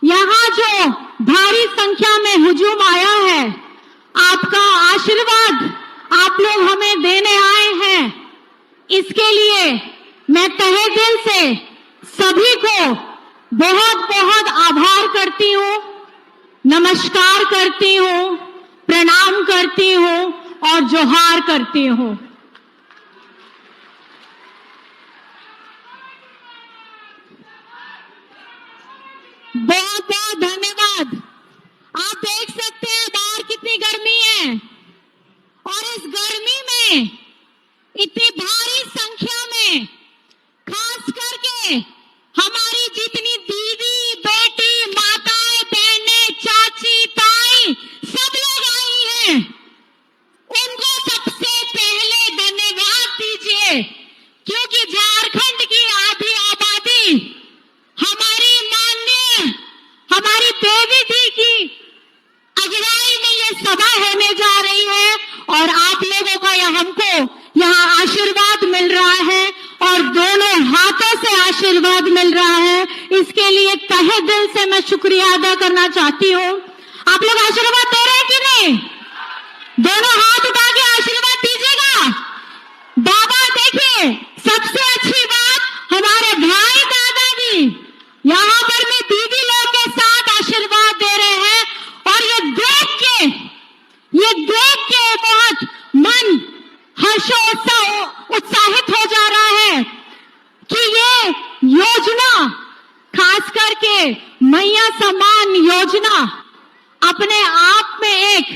यहाँ जो भारी संख्या में हुजूम आया है, आपका आशीर्वाद आप लोग हमें देने आए हैं, इसके लिए मैं तहे दिल से सभी को बहुत बहुत आभार करती हूँ, नमस्कार करती हूँ, प्रणाम करती हूँ और जोहार करती हूँ। बहुत बहुत धन्यवाद। आप देख सकते हैं बाहर कितनी गर्मी है और इस गर्मी में इतनी भारी संख्या में खास करके हमारी जितनी दीदी, बेटी, माताएं, बहनें, चाची, ताई सब लोग आई हैं, उनको सबसे पहले धन्यवाद दीजिए, क्योंकि झारखंड की आधी आबादी हमारी देवी जी की अगुवाई में ये सभा होने जा रही है और आप लोगों का हमको यहाँ आशीर्वाद मिल रहा है और दोनों हाथों से आशीर्वाद मिल रहा है। इसके लिए तहे दिल से मैं शुक्रिया अदा करना चाहती हूँ। आप लोग आशीर्वाद दे रहे हैं कि नहीं? दोनों हाथ उठा के आशीर्वाद दीजिएगा। बाबा देखिए, सबसे अच्छी बात हमारे भाई दादाजी यहाँ पर मैं दीदी लोग के साथ आशीर्वाद दे रहे हैं और ये देख के बहुत मन उत्साहित हो जा रहा है कि ये योजना, खास करके मैया सम्मान योजना, अपने आप में एक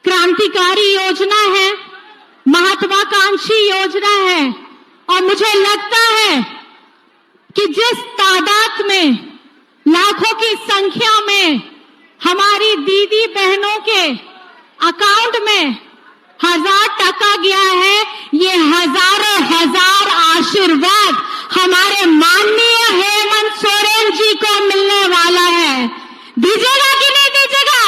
क्रांतिकारी योजना है, महत्वाकांक्षी योजना है और मुझे लगता है कि जिस तादाद में, लाखों की संख्या में हमारी दीदी बहनों के अकाउंट में 1000 टका गया है, ये हजारों हजार आशीर्वाद हमारे माननीय हेमंत सोरेन जी को मिलने वाला है। दीजिएगा कि नहीं दीजिएगा?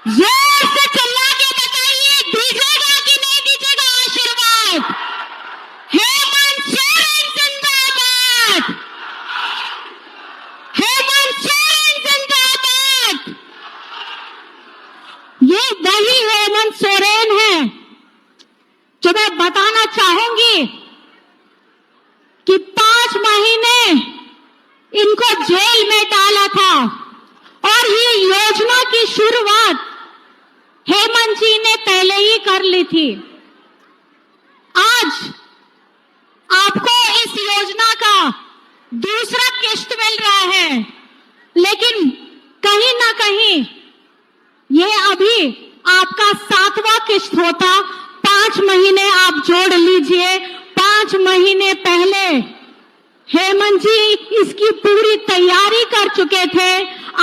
जोर से चिल्ला के बताइए, दीजिएगा कि नहीं दीजिएगा आशीर्वाद? हेमंत सोरेन जिंदाबाद, हेमंत सोरेन जिंदाबाद। ये वही हेमंत सोरेन है जो मैं बताना चाहूंगी कि 5 महीने इनको जेल में डाला था और ये योजना की शुरुआत हेमंत जी ने पहले ही कर ली थी। आज आपको इस योजना का दूसरा किश्त मिल रहा है, लेकिन कहीं ना कहीं ये अभी आपका 7वां किश्त होता। 5 महीने आप जोड़ लीजिए। 5 महीने पहले हेमंत जी इसकी पूरी तैयारी कर चुके थे।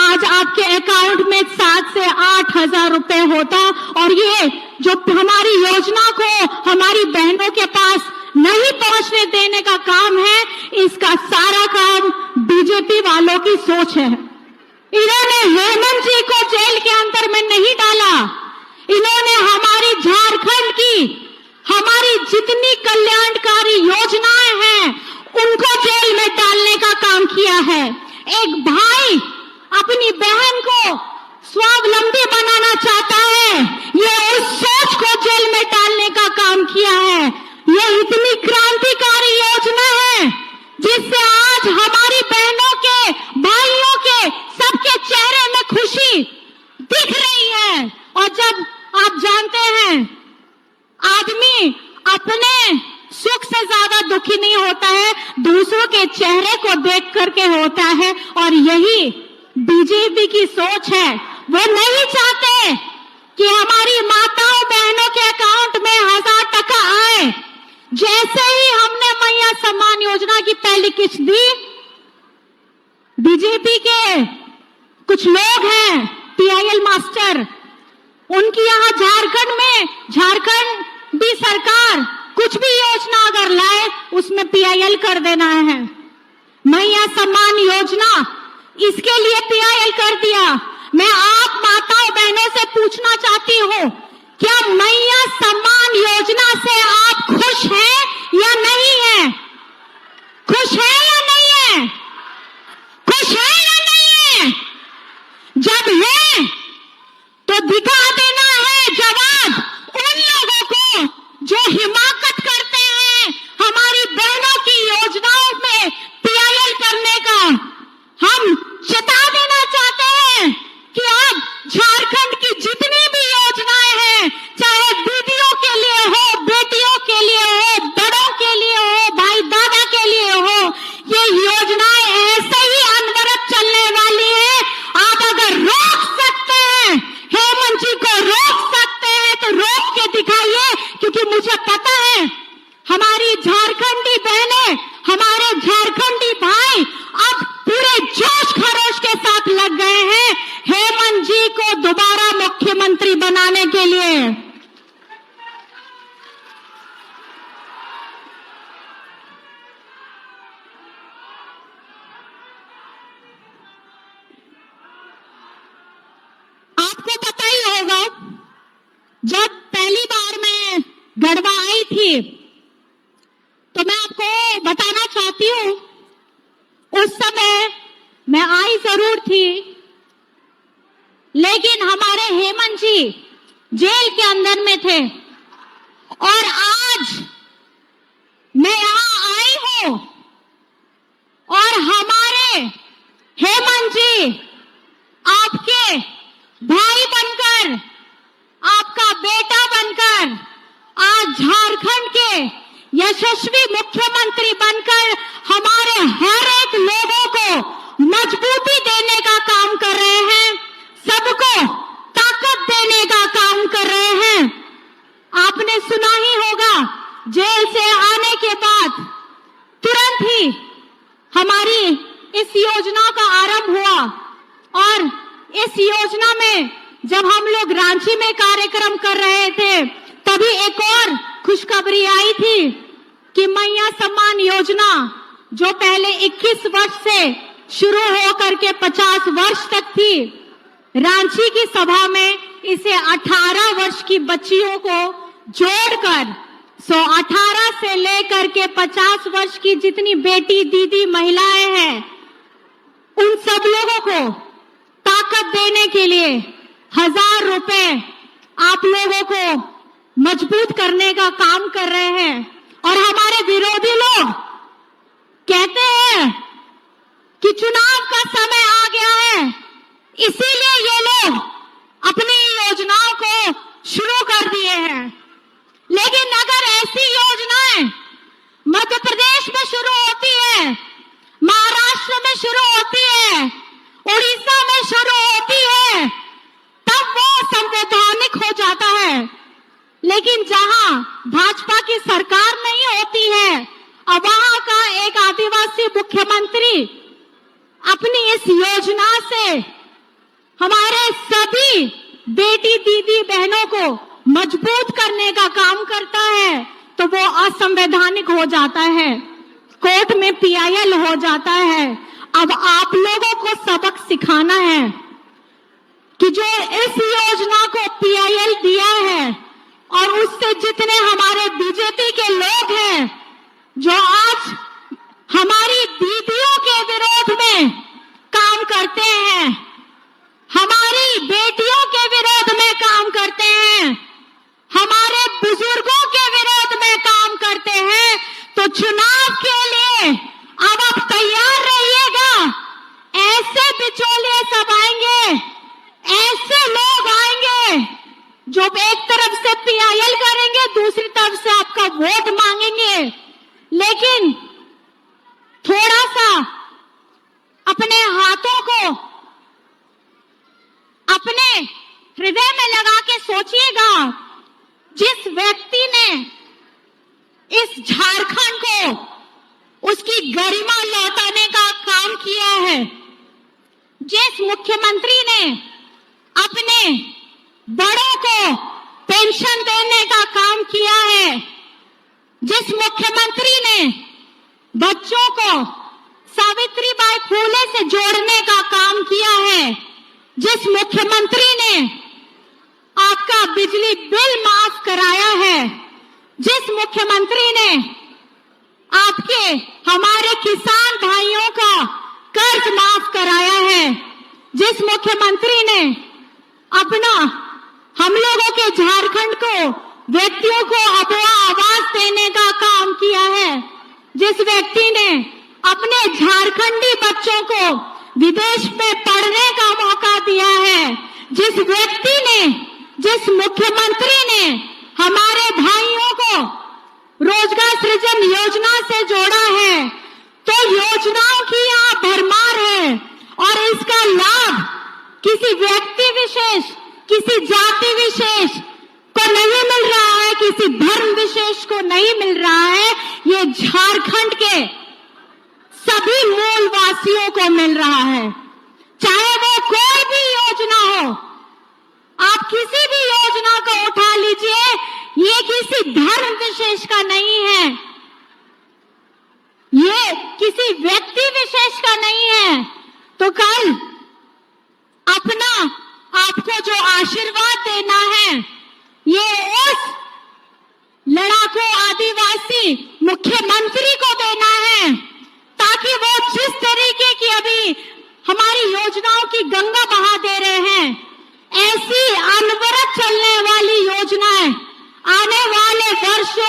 आज आपके अकाउंट में 7 से 8 हजार रुपए होता और ये जो हमारी योजना को हमारी बहनों के पास नहीं पहुंचने देने का काम है, इसका सारा काम बीजेपी वालों की सोच है। इन्होंने हेमंत जी को जेल के अंदर में नहीं डाला, इन्होंने हमारी झारखंड की, हमारी जितनी कल्याणकारी योजनाएं हैं उनको जेल में डालने का काम किया है। एक भाई अपनी बहन को स्वावलंबी बनाना चाहता है, ये उस सोच को जेल में डालने का काम किया है। ये इतनी क्रांतिकारी योजना है जिससे आज हमारी बहनों के, भाइयों के, सबके चेहरे में खुशी दिख रही है। और जब आप जानते हैं, आदमी अपने सुख से ज्यादा दुखी नहीं होता है, दूसरों के चेहरे को देख करके होता है और यही बीजेपी की सोच है। वो नहीं चाहते कि हमारी माताओं बहनों के अकाउंट में 1000 टका आए। जैसे ही हमने मैया सम्मान योजना की पहली किश्त दी, बीजेपी के कुछ लोग हैं, पीआईएल मास्टर, उनकी यहाँ झारखंड भी सरकार कुछ भी योजना अगर लाए उसमें पीआईएल कर देना है। मैया सम्मान योजना, इसके लिए पीआईएल कर दिया। मैं आप माताओं बहनों से पूछना चाहती हूँ, क्या मैया सम्मान योजना से आप खुश हैं या नहीं है? खुश है या नहीं है? खुश है या नहीं है? आपको पता ही होगा, जब पहली बार मैं गढ़वा आई थी तो मैं आपको बताना चाहती हूँ, उस समय मैं आई जरूर थी, लेकिन हमारे हेमंत जी जेल के अंदर में थे। और आज मैं यहां आई हूं और हमारे हेमंत जी आपके भाई बनकर, आपका बेटा बनकर आज झारखंड के यशस्वी मुख्यमंत्री बनकर हमारे हर एक लोगों को मजबूती देने का काम कर रहे हैं, सबको ताकत देने का काम कर रहे हैं। आपने सुना ही होगा, जेल से आने के बाद तुरंत ही हमारी इस योजना का आरंभ हुआ और इस योजना में जब हम लोग रांची में कार्यक्रम कर रहे थे, तभी एक और खुशखबरी आई थी कि मैया सम्मान योजना जो पहले 21 वर्ष से शुरू होकर के 50 वर्ष तक थी, रांची की सभा में इसे 18 वर्ष की बच्चियों को जोड़कर 18 से लेकर के 50 वर्ष की जितनी बेटी दीदी महिलाएं हैं, उन सब लोगों को ताकत देने के लिए 1000 रुपए आप लोगों को मजबूत करने का काम कर रहे हैं। और हमारे विरोधी लोग कहते हैं कि चुनाव का समय आ गया है, इसीलिए ये लोग अपनी योजनाओं को शुरू कर दिए हैं। लेकिन अगर ऐसी योजनाएं मध्य प्रदेश में शुरू होती है, महाराष्ट्र में शुरू होती है, उड़ीसा में शुरू होती है, तब वो संवैधानिक हो जाता है। लेकिन जहां भाजपा की सरकार नहीं होती है और वहां का एक आदिवासी मुख्यमंत्री अपनी इस योजना से हमारे सभी बेटी दीदी बहनों को मजबूत करने का काम करता है, तो वो असंवैधानिक हो जाता है, कोर्ट में PIL हो जाता है। अब आप लोगों को सबक सिखाना है कि जो इस योजना को PIL दिया है और उससे जितने हमारे बीजेपी के लोग हैं जो आज हमारी दीदियों के विरोध में काम करते हैं, हमारी बेटियों के विरोध में काम करते हैं, हमारे बुजुर्गों के विरोध में काम करते हैं, तो चुनाव के लिए अब आप तैयार रहिएगा। ऐसे बिचौलिए सब आएंगे, ऐसे लोग आएंगे जो एक तरफ से PIL करेंगे, दूसरी तरफ से आपका वोट मांगेंगे। लेकिन थोड़ा सा अपने हाथों को अपने हृदय में लगा के सोचिएगा, जिस व्यक्ति ने इस झारखंड को उसकी गरिमा लौटाने का काम किया है, जिस मुख्यमंत्री ने अपने बड़ों को पेंशन देने का काम किया है, जिस मुख्यमंत्री ने बच्चों को सावित्रीबाई फुले से जोड़ने का काम किया है, जिस मुख्यमंत्री ने आपका बिजली बिल माफ कराया है, जिस मुख्यमंत्री ने आपके हमारे किसान भाइयों का कर्ज माफ कराया है, जिस मुख्यमंत्री ने अपना हम लोगों के झारखंड को व्यक्तियों को अपना आवाज देने का काम किया है, जिस व्यक्ति ने अपने झारखंडी बच्चों को विदेश में पढ़ने का मौका दिया है, जिस व्यक्ति ने, जिस मुख्यमंत्री ने हमारे भाइयों को रोजगार सृजन योजना से जोड़ा है, तो योजनाओं की यहाँ भरमार है और इसका लाभ किसी व्यक्ति विशेष, किसी जाति विशेष को नहीं मिल रहा है, किसी धर्म विशेष को नहीं मिल रहा है, ये झारखंड के सभी मूलवासियों को मिल रहा है। चाहे वो कोई भी योजना हो, आप किसी भी योजना को उठा लीजिए, ये किसी धर्म विशेष का नहीं है, ये किसी व्यक्ति विशेष का नहीं है। तो कल अपना आपको जो आशीर्वाद देना है, ये उस लड़ाकू आदिवासी मुख्यमंत्री को देना है, ताकि वो जिस तरीके की अभी हमारी योजनाओं की गंगा बहा दे रहे हैं, ऐसी अनवरत चलने वाली योजनाएं आने वाले वर्षों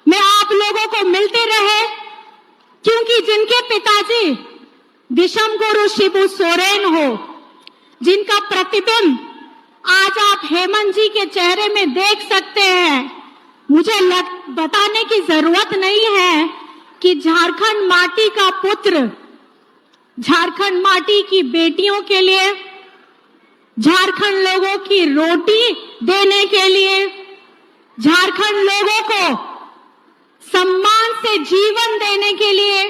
में आप लोगों को मिलते रहे। क्योंकि जिनके पिताजी विषम गुरु शिबू सोरेन हो, जिनका प्रतिबिंब आज आप हेमंत जी के चेहरे में देख सकते हैं, मुझे बताने की जरूरत नहीं है कि झारखंड माटी का पुत्र झारखंड माटी की बेटियों के लिए, झारखंड लोगों की रोटी देने के लिए, झारखंड लोगों को सम्मान से जीवन देने के लिए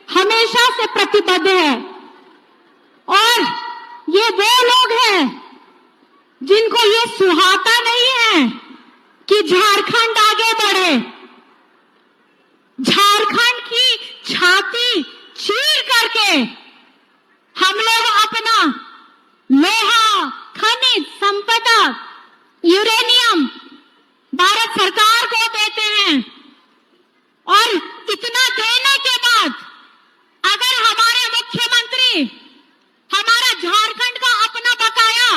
हमेशा से प्रतिबद्ध है। और ये वो लोग हैं जिनको ये सुहाता नहीं है कि झारखंड आगे बढ़े। झारखंड की छाती चीर करके हम लोग अपना लोहा, खनिज संपदा, यूरेनियम भारत सरकार को देते हैं। और इतना देने के बाद अगर हमारे मुख्यमंत्री हमारा झारखंड का अपना बकाया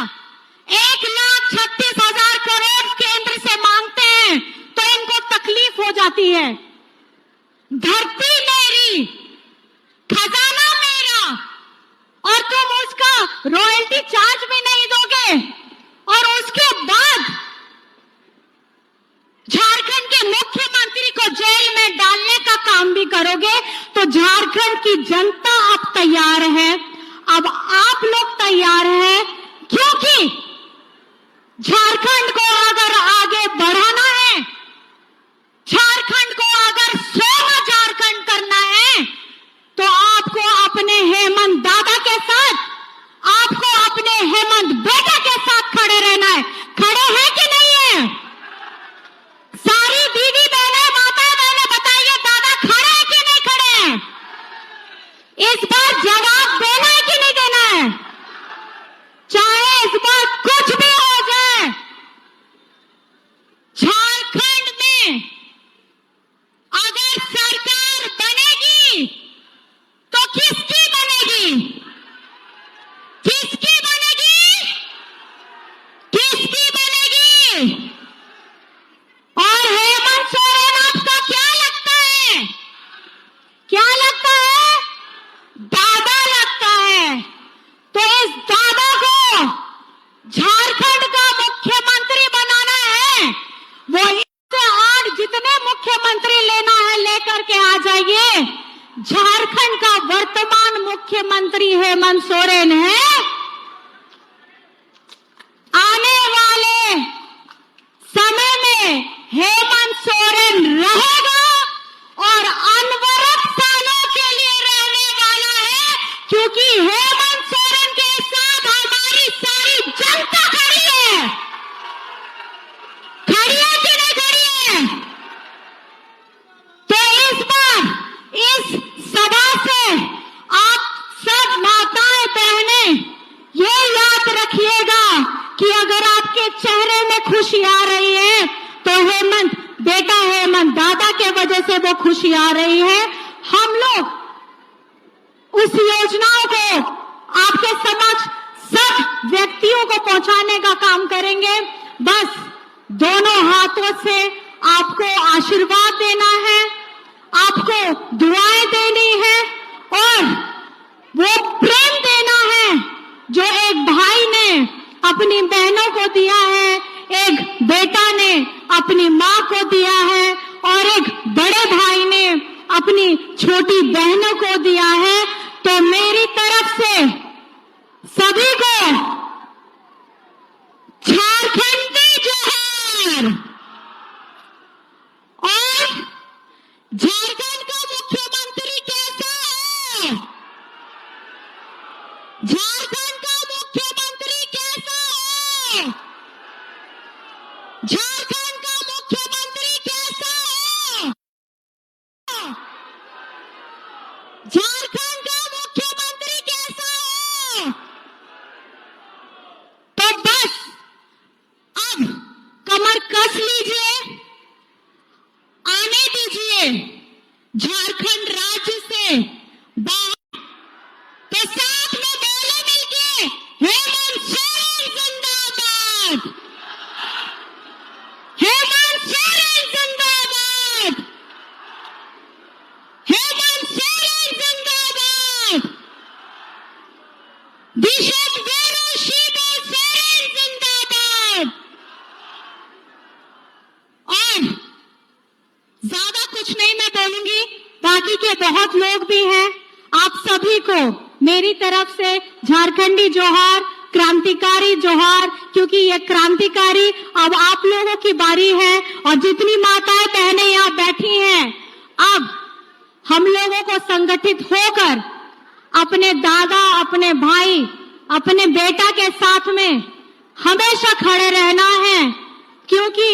1,36,000 करोड़ केंद्र से मांगते हैं, तो इनको तकलीफ हो जाती है। धरती मेरी, खजाना मेरा, और तुम उसका रॉयल्टी चार्ज भी नहीं दोगे, और उसके बाद झारखंड के मुख्यमंत्री को जेल में डालने का काम भी करोगे। तो झारखंड की जनता अब तैयार है, अब आप लोग तैयार हैं, क्योंकि झारखंड को अगर आगे बढ़ाना है, झारखंड को अगर सोना झारखंड करना है, तो आपको अपने हेमंत दादा के साथ, आपको अपने हेमंत बेटा के साथ खड़े रहना है। खड़े हैं कि नहीं है? सारी दीदी बहने, माता बहने बताइए, दादा खड़े हैं कि नहीं खड़े हैं? इस बार जवाब देना है कि नहीं देना है? चाहे इस बार कुछ भी हो जाए, झारखंड में अगर सरकार बनेगी तो किसकी बनेगी? किसकी बनेगी? किसकी बनेगी? और हेमंत सोरेन आपका क्या लगता है? क्या लगता है? दादा लगता है। तो इस दादा को झारखंड का मुख्यमंत्री बनाना है। वो इससे और जितने मुख्यमंत्री लेना है लेकर के आ जाइए। झारखंड का वर्तमान मुख्यमंत्री हेमंत सोरेन है। आने वाले समय में हेमंत सोरेन रहेगा और अनवरत सालों के लिए रहने वाला है, क्योंकि हेमंत सोरेन के साथ हमारी सारी जनता खड़ी है। खड़ी है कि नहीं खड़ी है? तो इस बार इस सभा से आप सब माताएं बहनें ये याद रखिएगा कि अगर आपके चेहरे में खुशी आ रही है तो हेमंत बेटा, हेमंत दादा के वजह से वो खुशी आ रही है। हम लोग उस योजनाओं को आपके समक्ष सब व्यक्तियों को पहुंचाने का काम करेंगे। बस दोनों हाथों से आपको आशीर्वाद देना है, आपको दुआएं देनी है और वो प्रेम देना है जो एक भाई ने अपनी बहनों को दिया है, एक बेटा ने अपनी मां को दिया है और एक बड़े भाई ने अपनी छोटी बहनों को दिया है। तो मेरी तरफ से सभी को झारखंडी जोहार। और झारखंड का मुख्यमंत्री कैसा है? झारखंड का मुख्यमंत्री कैसा है? झारखंड का मुख्यमंत्री कैसा है? झारखंड का मुख्यमंत्री कैसा है? मेरी तरफ से झारखंडी जोहार, क्रांतिकारी जोहार, क्योंकि ये क्रांतिकारी अब आप लोगों की बारी है। और जितनी माताएं बहनें यहाँ बैठी हैं, अब हम लोगों को संगठित होकर अपने दादा, अपने भाई, अपने बेटा के साथ में हमेशा खड़े रहना है। क्योंकि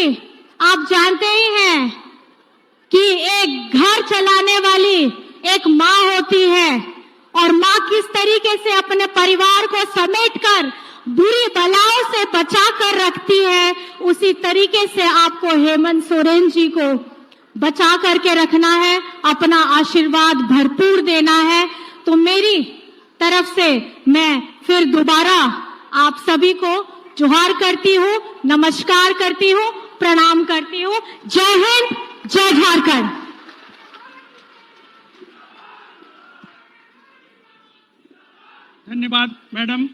आप जानते ही हैं कि एक घर चलाने वाली एक माँ होती है, और माँ किस तरीके से अपने परिवार को समेटकर बुरी बलाओं से बचा कर रखती है, उसी तरीके से आपको हेमंत सोरेन जी को बचा करके रखना है, अपना आशीर्वाद भरपूर देना है। तो मेरी तरफ से मैं फिर दोबारा आप सभी को जोहार करती हूँ, नमस्कार करती हूँ, प्रणाम करती हूँ। जय हिंद, जय झारखंड। धन्यवाद मैडम।